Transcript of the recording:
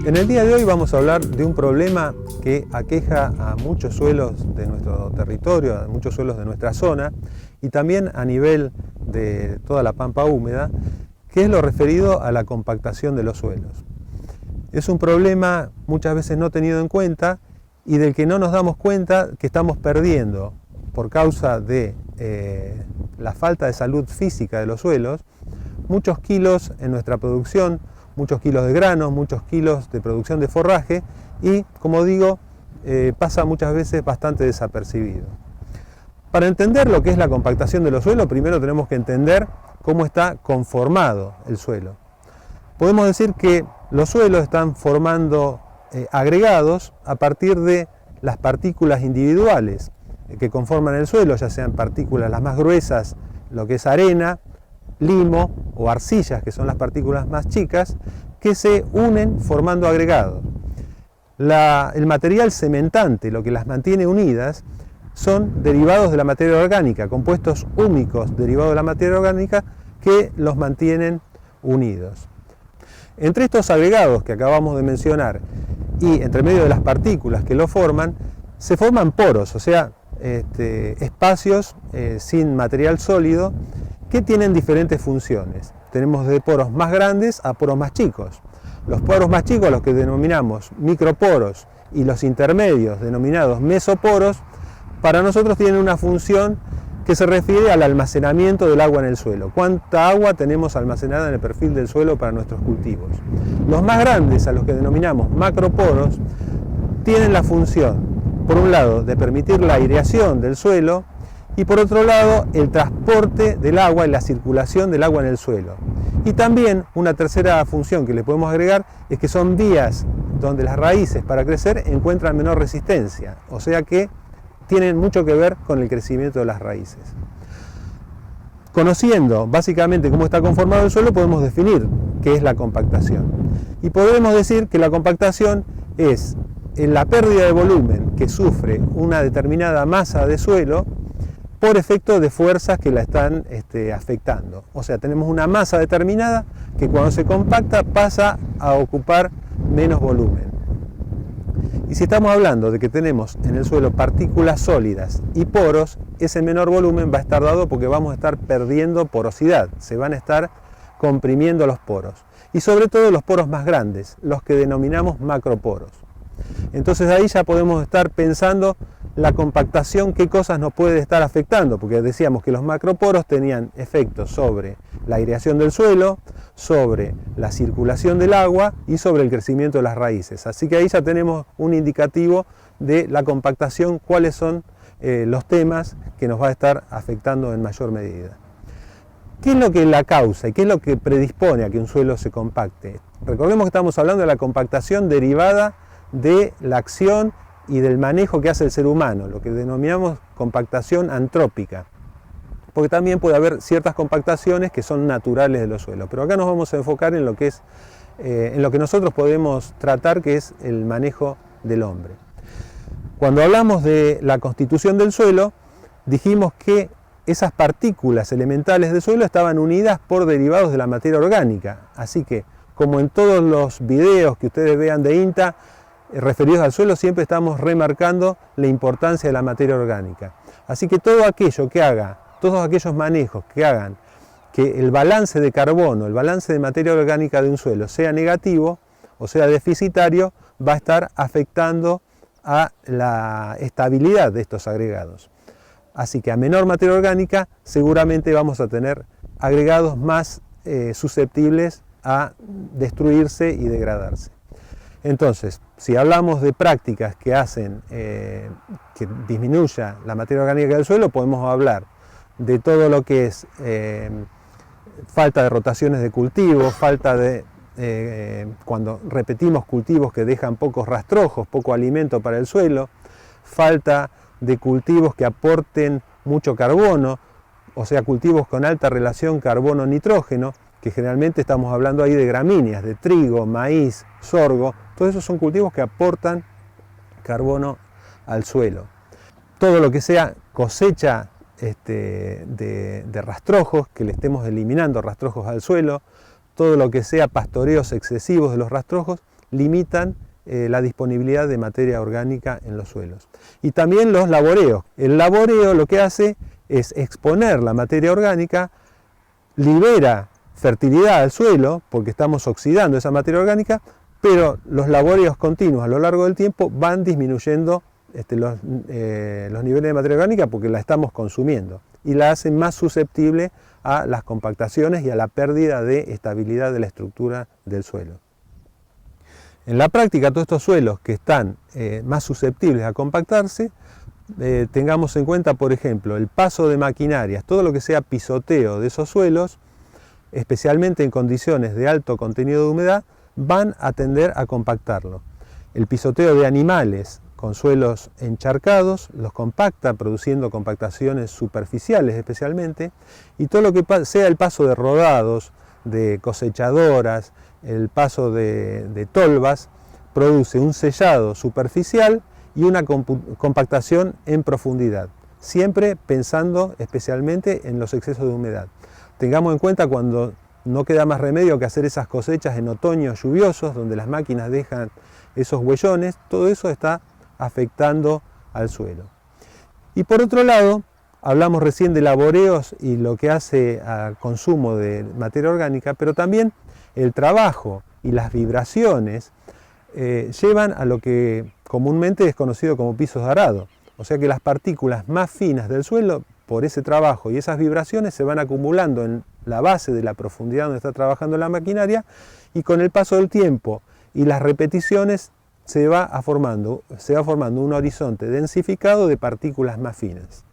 En el día de hoy vamos a hablar de un problema que aqueja a muchos suelos de nuestro territorio, a muchos suelos de nuestra zona y también a nivel de toda la pampa húmeda, que es lo referido a la compactación de los suelos. Es un problema muchas veces no tenido en cuenta y del que no nos damos cuenta que estamos perdiendo por causa de la falta de salud física de los suelos, muchos kilos en nuestra producción, muchos kilos de granos, muchos kilos de producción de forraje y, como digo, pasa muchas veces bastante desapercibido. Para entender lo que es la compactación de los suelos, primero tenemos que entender cómo está conformado el suelo. Podemos decir que los suelos están formando agregados a partir de las partículas individuales que conforman el suelo, ya sean partículas las más gruesas, lo que es arena, limo o arcillas, que son las partículas más chicas, que se unen formando agregados. El material cementante, lo que las mantiene unidas, son derivados de la materia orgánica, compuestos húmicos derivados de la materia orgánica que los mantienen unidos. Entre estos agregados que acabamos de mencionar y entre medio de las partículas que lo forman, se forman poros, o sea, espacios sin material sólido que tienen diferentes funciones. Tenemos de poros más grandes a poros más chicos. Los poros más chicos, los que denominamos microporos, y los intermedios, denominados mesoporos, para nosotros tienen una función que se refiere al almacenamiento del agua en el suelo. ¿Cuánta agua tenemos almacenada en el perfil del suelo para nuestros cultivos? Los más grandes, a los que denominamos macroporos, tienen la función, por un lado, de permitir la aireación del suelo, y por otro lado el transporte del agua y la circulación del agua en el suelo. Y también una tercera función que le podemos agregar es que son vías donde las raíces para crecer encuentran menor resistencia, o sea que tienen mucho que ver con el crecimiento de las raíces. Conociendo básicamente cómo está conformado el suelo, podemos definir qué es la compactación. Y podemos decir que la compactación es la pérdida de volumen que sufre una determinada masa de suelo por efecto de fuerzas que la están afectando. O sea, tenemos una masa determinada que cuando se compacta pasa a ocupar menos volumen. Y si estamos hablando de que tenemos en el suelo partículas sólidas y poros, ese menor volumen va a estar dado porque vamos a estar perdiendo porosidad, se van a estar comprimiendo los poros. Y sobre todo los poros más grandes, los que denominamos macroporos. Entonces ahí ya podemos estar pensando la compactación, qué cosas nos puede estar afectando, porque decíamos que los macroporos tenían efectos sobre la aireación del suelo, sobre la circulación del agua y sobre el crecimiento de las raíces. Así que ahí ya tenemos un indicativo de la compactación, cuáles son los temas que nos va a estar afectando en mayor medida. ¿Qué es lo que la causa y qué es lo que predispone a que un suelo se compacte? Recordemos que estamos hablando de la compactación derivada de la acción y del manejo que hace el ser humano, lo que denominamos compactación antrópica, porque también puede haber ciertas compactaciones que son naturales de los suelos, pero acá nos vamos a enfocar en lo que es, en lo que nosotros podemos tratar, que es el manejo del hombre. Cuando hablamos de la constitución del suelo, dijimos que esas partículas elementales del suelo estaban unidas por derivados de la materia orgánica, así que como en todos los videos que ustedes vean de INTA referidos al suelo, siempre estamos remarcando la importancia de la materia orgánica. Así que todo aquello que haga, todos aquellos manejos que hagan que el balance de carbono, el balance de materia orgánica de un suelo sea negativo o sea deficitario, va a estar afectando a la estabilidad de estos agregados. Así que a menor materia orgánica seguramente vamos a tener agregados más susceptibles a destruirse y degradarse. Entonces, si hablamos de prácticas que hacen que disminuya la materia orgánica del suelo, podemos hablar de todo lo que es falta de rotaciones de cultivos, falta de cuando repetimos cultivos que dejan pocos rastrojos, poco alimento para el suelo, falta de cultivos que aporten mucho carbono, o sea, cultivos con alta relación carbono-nitrógeno, que generalmente estamos hablando ahí de gramíneas, de trigo, maíz, sorgo. Todos esos son cultivos que aportan carbono al suelo. todo lo que sea cosecha de rastrojos, que le estemos eliminando rastrojos al suelo, todo lo que sea pastoreos excesivos de los rastrojos, limitan la disponibilidad de materia orgánica en los suelos. Y también los laboreos. El laboreo lo que hace es exponer la materia orgánica, libera fertilidad al suelo, porque estamos oxidando esa materia orgánica, pero los laboreos continuos a lo largo del tiempo van disminuyendo los niveles de materia orgánica porque la estamos consumiendo y la hacen más susceptible a las compactaciones y a la pérdida de estabilidad de la estructura del suelo. En la práctica, todos estos suelos que están más susceptibles a compactarse, tengamos en cuenta, por ejemplo, el paso de maquinarias, todo lo que sea pisoteo de esos suelos, especialmente en condiciones de alto contenido de humedad, van a tender a compactarlo. El pisoteo de animales con suelos encharcados los compacta, produciendo compactaciones superficiales especialmente, y todo lo que sea el paso de rodados, de cosechadoras, el paso de tolvas, produce un sellado superficial y una compactación en profundidad, siempre pensando especialmente en los excesos de humedad. Tengamos en cuenta cuando no queda más remedio que hacer esas cosechas en otoños lluviosos, donde las máquinas dejan esos huellones, todo eso está afectando al suelo. Y por otro lado, hablamos recién de laboreos y lo que hace al consumo de materia orgánica, pero también el trabajo y las vibraciones llevan a lo que comúnmente es conocido como pisos de arado. O sea que las partículas más finas del suelo, por ese trabajo y esas vibraciones, se van acumulando en la base de la profundidad donde está trabajando la maquinaria, y con el paso del tiempo y las repeticiones se va formando un horizonte densificado de partículas más finas.